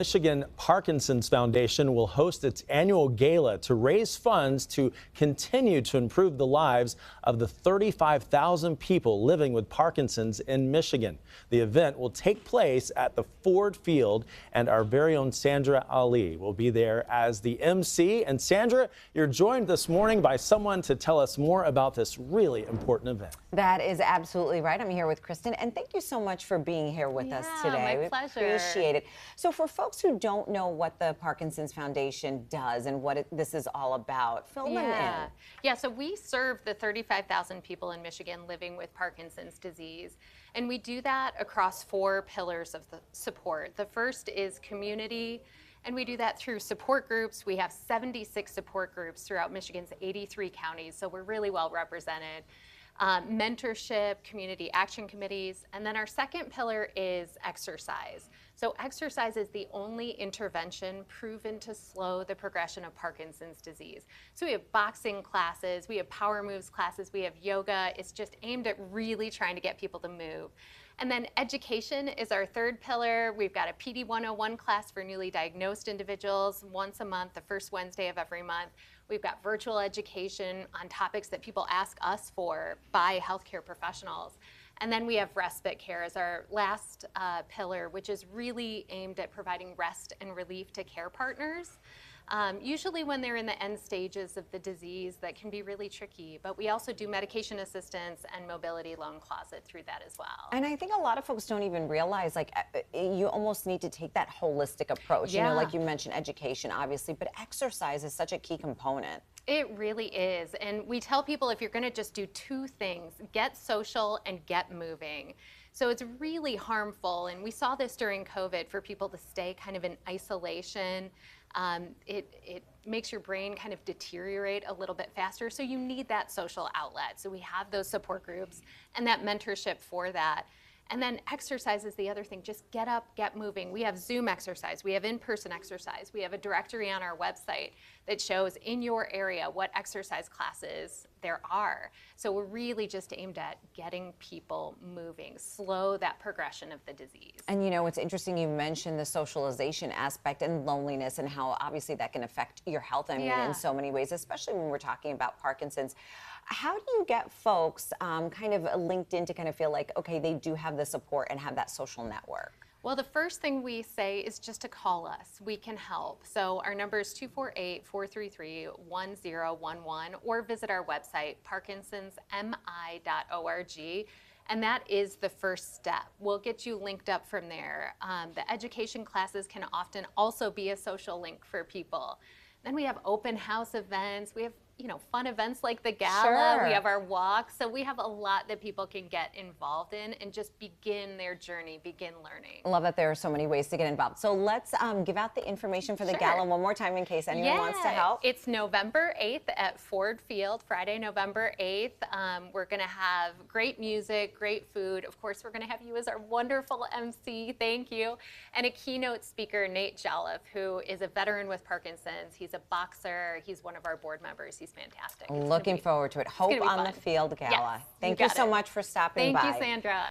Michigan Parkinson's Foundation will host its annual gala to raise funds to continue to improve the lives of the 35,000 people living with Parkinson's in Michigan. The event will take place at the Ford Field, and our very own Sandra Ali will be there as the MC. And Sandra, you're joined this morning by someone to tell us more about this really important event. That is absolutely right. I'm here with Kristen, and thank you so much for being here with us today. My pleasure. We appreciate it. So for folks who don't know what the Parkinson's Foundation does and what this is all about, fill them in. Yeah, so we serve the 35,000 people in Michigan living with Parkinson's disease, and we do that across 4 pillars of the support. The first is community, and we do that through support groups. We have 76 support groups throughout Michigan's 83 counties, so we're really well represented. Mentorship, community action committees, and then our second pillar is exercise. So exercise is the only intervention proven to slow the progression of Parkinson's disease. So we have boxing classes, we have power moves classes, we have yoga. It's just aimed at really trying to get people to move. And then education is our third pillar. We've got a PD 101 class for newly diagnosed individuals once a month, the first Wednesday of every month. We've got virtual education on topics that people ask us for by healthcare professionals. And then we have respite care as our last pillar, which is really aimed at providing rest and relief to care partners. Usually when they're in the end stages of the disease, that can be really tricky, but we also do medication assistance and mobility loan closet through that as well. And I think a lot of folks don't even realize, like, you almost need to take that holistic approach. Yeah. You know, like you mentioned education, obviously, but exercise is such a key component. It really is. And we tell people if you're going to just do 2 things, get social and get moving. So it's really harmful, and we saw this during COVID, for people to stay kind of in isolation. It makes your brain kind of deteriorate a little bit faster, so you need that social outlet. So we have those support groups and that mentorship for that. And then exercise is the other thing. Just get up, get moving. We have Zoom exercise. We have in-person exercise. We have a directory on our website that shows in your area what exercise classes there are. So we're really just aimed at getting people moving, slow that progression of the disease. And you know, it's interesting you mentioned the socialization aspect and loneliness and how obviously that can affect your health, I mean, in so many ways, especially when we're talking about Parkinson's. How do you get folks kind of linked in to kind of feel like, okay, they do have the support and have that social network? Well, the first thing we say is just to call us. We can help. So our number is 248-433-1011, or visit our website, parkinsonsmi.org. And that is the first step. We'll get you linked up from there. The education classes can often also be a social link for people. Then we have open house events. We have, you know, fun events like the Gala. Sure. We have our walks. So we have a lot that people can get involved in and just begin their journey, begin learning. I love that there are so many ways to get involved. So let's give out the information for the Gala one more time in case anyone wants to help. It's November 8th at Ford Field, Friday, November 8th. We're going to have great music, great food. Of course, we're going to have you as our wonderful MC. Thank you. And a keynote speaker, Nate Jolliffe, who is a veteran with Parkinson's. He's a boxer. He's one of our board members. He's fantastic. Looking forward to it. Hope on the Field Gala. Yes, Thank you so much for stopping by. Thank you, Sandra.